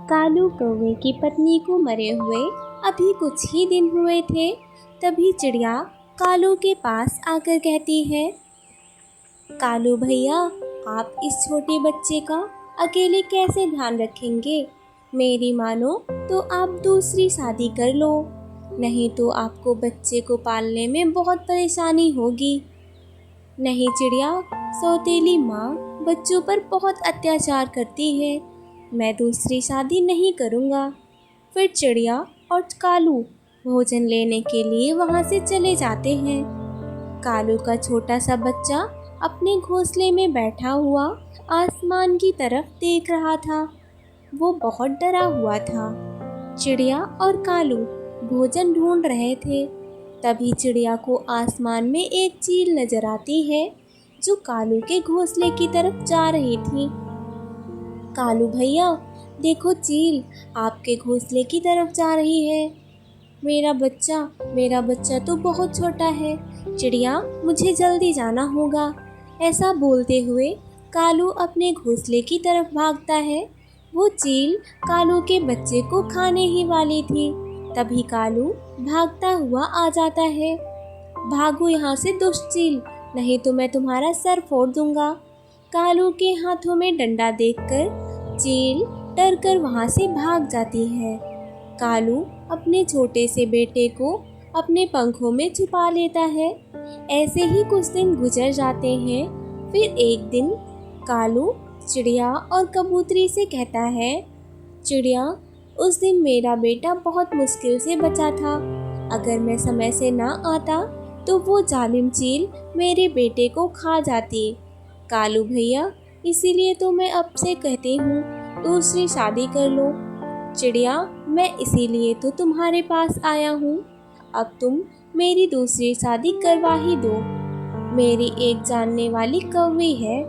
कालू कौवे की पत्नी को मरे हुए अभी कुछ ही दिन हुए थे। तभी चिड़िया कालू के पास आकर कहती है, कालू भैया, आप इस छोटे बच्चे का अकेले कैसे ध्यान रखेंगे? मेरी मानो तो आप दूसरी शादी कर लो, नहीं तो आपको बच्चे को पालने में बहुत परेशानी होगी। नहीं चिड़िया, सौतेली माँ बच्चों पर बहुत अत्याचार करती है, मैं दूसरी शादी नहीं करूँगा। फिर चिड़िया और कालू भोजन लेने के लिए वहाँ से चले जाते हैं। कालू का छोटा सा बच्चा अपने घोंसले में बैठा हुआ आसमान की तरफ देख रहा था। वो बहुत डरा हुआ था। चिड़िया और कालू भोजन ढूंढ रहे थे। तभी चिड़िया को आसमान में एक चील नजर आती है जो कालू के घोंसले की तरफ जा रही थी। कालू भैया, देखो चील आपके घोंसले की तरफ जा रही है। मेरा बच्चा तो बहुत छोटा है। चिड़िया, मुझे जल्दी जाना होगा। ऐसा बोलते हुए कालू अपने घोंसले की तरफ भागता है। वो चील कालू के बच्चे को खाने ही वाली थी। तभी कालू भागता हुआ आ जाता है। भागो यहाँ से दुष्ट चील, नहीं तो मैं तुम्हारा सर फोड़ दूंगा। कालू के हाथों में डंडा देखकर चील डर कर वहाँ से भाग जाती है। कालू अपने छोटे से बेटे को अपने पंखों में छुपा लेता है। ऐसे ही कुछ दिन गुजर जाते हैं। फिर एक दिन कालू चिड़िया और कबूतरी से कहता है, चिड़िया, उस दिन मेरा बेटा बहुत मुश्किल से बचा था। अगर मैं समय से ना आता तो वो जालिम चील मेरे बेटे को खा जाती। कालू भैया, इसीलिए तो मैं अब से कहती हूँ दूसरी शादी कर लो। चिड़िया, मैं इसीलिए तो तुम्हारे पास आया हूँ। अब तुम मेरी दूसरी शादी करवा ही दो। मेरी एक जानने वाली कौवी है,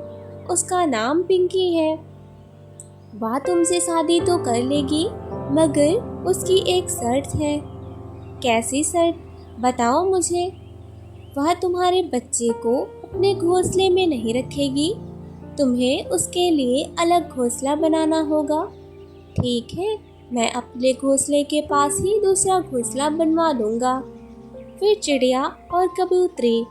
उसका नाम पिंकी है। वह तुमसे शादी तो कर लेगी, मगर उसकी एक शर्त है। कैसी शर्त? बताओ मुझे। वह तुम्हारे बच्चे को अपने घोंसले में नहीं रखेगी। तुम्हें उसके लिए अलग घोंसला बनाना होगा। ठीक है, मैं अपने घोंसले के पास ही दूसरा घोंसला बनवा दूंगा। फिर चिड़िया और कबूतरी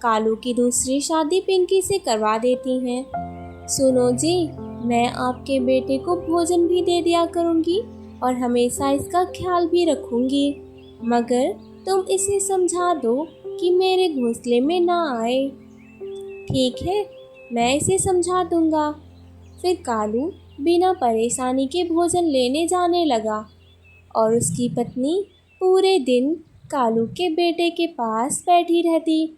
कालू की दूसरी शादी पिंकी से करवा देती हैं। सुनो जी, मैं आपके बेटे को भोजन भी दे दिया करूंगी और हमेशा इसका ख्याल भी रखूंगी, मगर तुम इसे समझा दो कि मेरे घोंसले में ना आए। ठीक है, मैं इसे समझा दूंगा। फिर कालू बिना परेशानी के भोजन लेने जाने लगा और उसकी पत्नी पूरे दिन कालू के बेटे के पास बैठी रहती।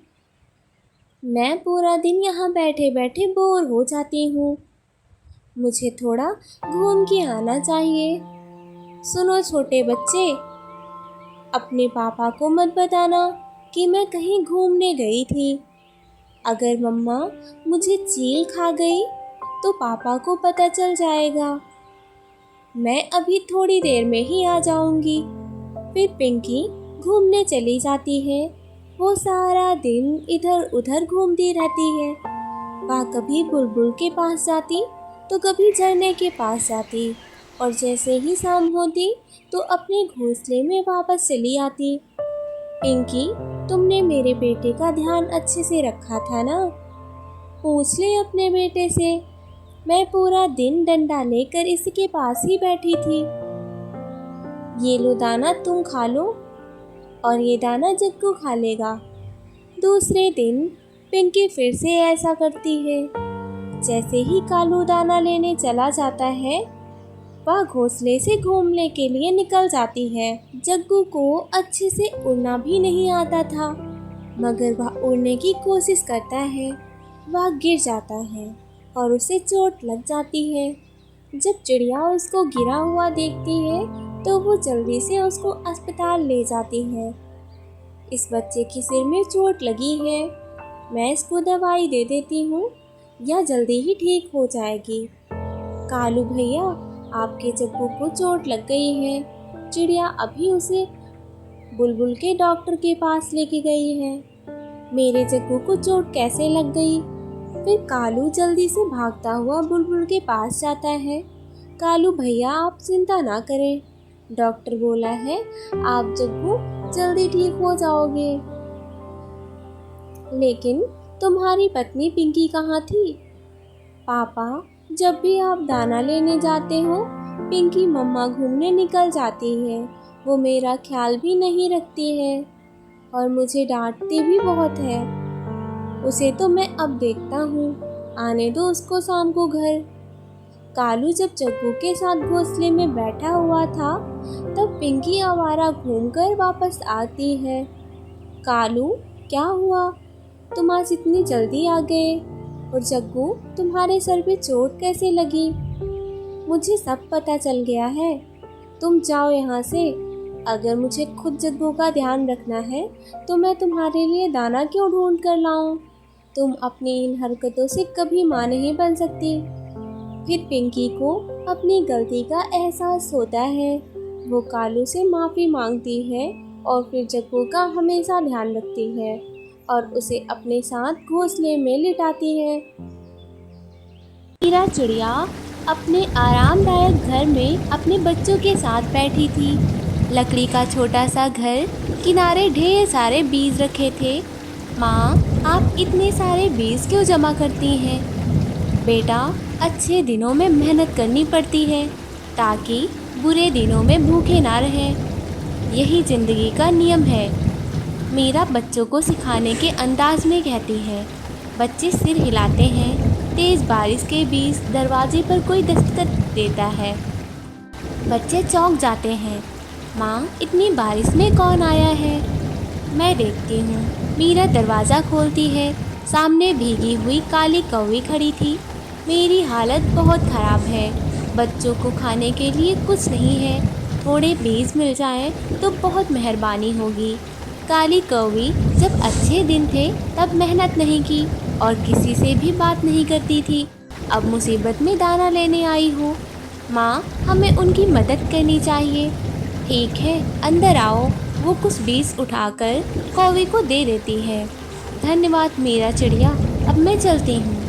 मैं पूरा दिन यहाँ बैठे बैठे बोर हो जाती हूँ, मुझे थोड़ा घूम के आना चाहिए। सुनो छोटे बच्चे, अपने पापा को मत बताना कि मैं कहीं घूमने गई थी। अगर मम्मा मुझे चील खा गई तो पापा को पता चल जाएगा। मैं अभी थोड़ी देर में ही आ जाऊंगी। फिर पिंकी घूमने चली जाती है। वो सारा दिन इधर उधर घूमती रहती है। वह कभी बुलबुल के पास जाती तो कभी झरने के पास जाती, और जैसे ही शाम होती तो अपने घोंसले में वापस चली आती। पिंकी, तुमने मेरे बेटे का ध्यान अच्छे से रखा था ना? पूछ ले अपने बेटे से। मैं पूरा दिन डंडा लेकर इसके पास ही बैठी थी। ये लो दाना तुम खा लो, और ये दाना जग्गू खा लेगा। दूसरे दिन पिंकी फिर से ऐसा करती है। जैसे ही कालू दाना लेने चला जाता है, वह घोंसले से घूमने के लिए निकल जाती है। जग्गू को अच्छे से उड़ना भी नहीं आता था, मगर वह उड़ने की कोशिश करता है। वह गिर जाता है और उसे चोट लग जाती है। जब चिड़िया उसको गिरा हुआ देखती है तो वो जल्दी से उसको अस्पताल ले जाती है। इस बच्चे की सिर में चोट लगी है, मैं इसको दवाई दे देती हूँ, यह जल्दी ही ठीक हो जाएगी। कालू भैया, आपके जग्गू को चोट लग गई है। चिड़िया अभी उसे बुलबुल के डॉक्टर के पास लेके गई है। मेरे जग्गू को चोट कैसे लग गई? फिर कालू जल्दी से भागता हुआ बुलबुल के पास जाता है। कालू भैया आप चिंता ना करें, डॉक्टर बोला है आप जग्गू जल्दी ठीक हो जाओगे। लेकिन तुम्हारी पत्नी पिंकी कहाँ थी? पापा, जब भी आप दाना लेने जाते हो पिंकी मम्मा घूमने निकल जाती है। वो मेरा ख्याल भी नहीं रखती है और मुझे डांटती भी बहुत है। उसे तो मैं अब देखता हूँ, आने दो उसको शाम को घर। कालू जब जग्गू के साथ घोंसले में बैठा हुआ था तब पिंकी आवारा घूमकर वापस आती है। कालू, क्या हुआ? तुम आज इतनी जल्दी आ गए? और जग्गू, तुम्हारे सर पे चोट कैसे लगी? मुझे सब पता चल गया है, तुम जाओ यहाँ से। अगर मुझे खुद जग्गू का ध्यान रखना है तो मैं तुम्हारे लिए दाना क्यों ढूंढ कर लाऊं? तुम अपनी इन हरकतों से कभी माँ नहीं बन सकती। फिर पिंकी को अपनी गलती का एहसास होता है। वो कालू से माफ़ी मांगती है और फिर जग्गू का हमेशा ध्यान रखती है और उसे अपने साथ घोंसले में लिटाती है। मीरा चिड़िया अपने आरामदायक घर में अपने बच्चों के साथ बैठी थी। लकड़ी का छोटा सा घर, किनारे ढेर सारे बीज रखे थे। माँ, आप इतने सारे बीज क्यों जमा करती हैं? बेटा, अच्छे दिनों में मेहनत करनी पड़ती है ताकि बुरे दिनों में भूखे ना रहें। यही ज़िंदगी का नियम है। मीरा बच्चों को सिखाने के अंदाज में कहती है। बच्चे सिर हिलाते हैं। तेज़ बारिश के बीच दरवाजे पर कोई दस्तक देता है। बच्चे चौंक जाते हैं। माँ, इतनी बारिश में कौन आया है? मैं देखती हूँ। मीरा दरवाज़ा खोलती है। सामने भीगी हुई काली कौवी खड़ी थी। मेरी हालत बहुत ख़राब है। बच्चों को खाने के लिए कुछ नहीं है। थोड़े बीज मिल जाएं तो बहुत मेहरबानी होगी। काली कौवी जब अच्छे दिन थे तब मेहनत नहीं की और किसी से भी बात नहीं करती थी। अब मुसीबत में दाना लेने आई हो। माँ, हमें उनकी मदद करनी चाहिए। ठीक है, अंदर आओ। वो कुछ बीज उठाकर कौवी को दे देती है। धन्यवाद मीरा चिड़िया, अब मैं चलती हूँ।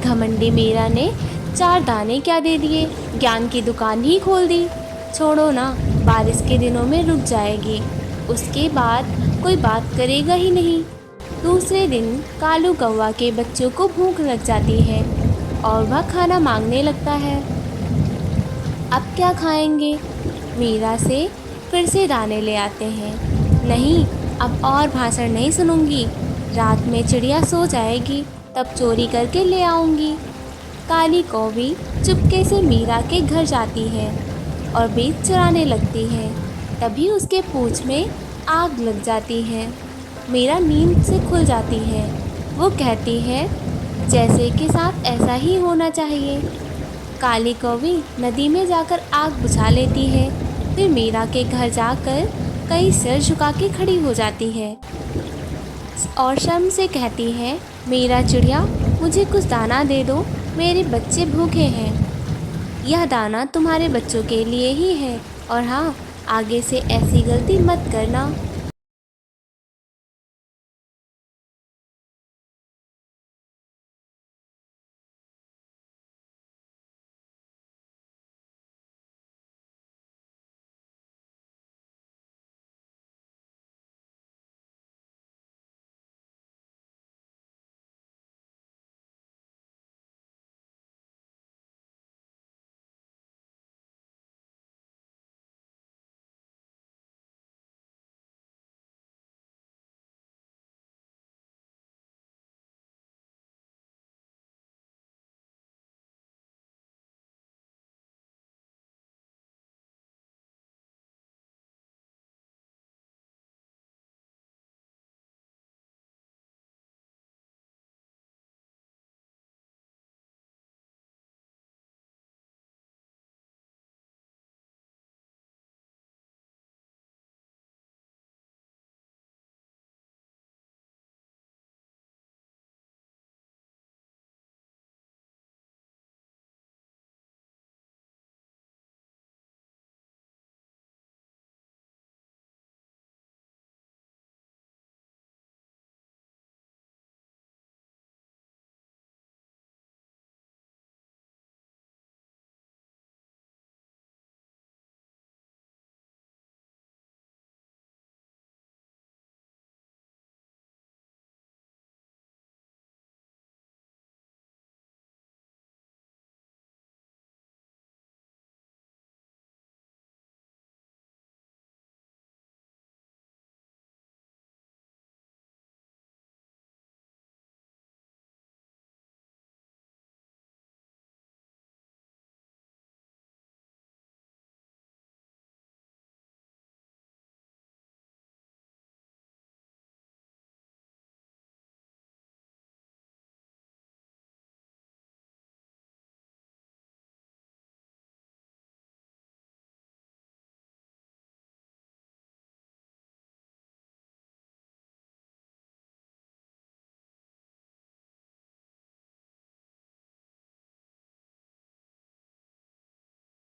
घमंडी मीरा ने 4 दाने क्या दे दिए, ज्ञान की दुकान ही खोल दी। छोड़ो ना, बारिश के दिनों में रुक जाएगी, उसके बाद कोई बात करेगा ही नहीं। दूसरे दिन कालू कौवा के बच्चों को भूख लग जाती है और वह खाना मांगने लगता है। अब क्या खाएंगे? मीरा से फिर से दाने ले आते हैं। नहीं, अब और भाषण नहीं सुनूंगी। रात में चिड़िया सो जाएगी तब चोरी करके ले आऊंगी। काली कौवी चुपके से मीरा के घर जाती है और बीज चुराने लगती है। तभी उसके पूंछ में आग लग जाती है। मीरा नींद से खुल जाती है। वो कहती है, जैसे के साथ ऐसा ही होना चाहिए। काली कौवी नदी में जाकर आग बुझा लेती है। फिर मीरा के घर जाकर कई सिर झुका के खड़ी हो जाती है और शर्म से कहती है, मीरा चिड़िया, मुझे कुछ दाना दे दो, मेरे बच्चे भूखे हैं। यह दाना तुम्हारे बच्चों के लिए ही है और हाँ, आगे से ऐसी गलती मत करना।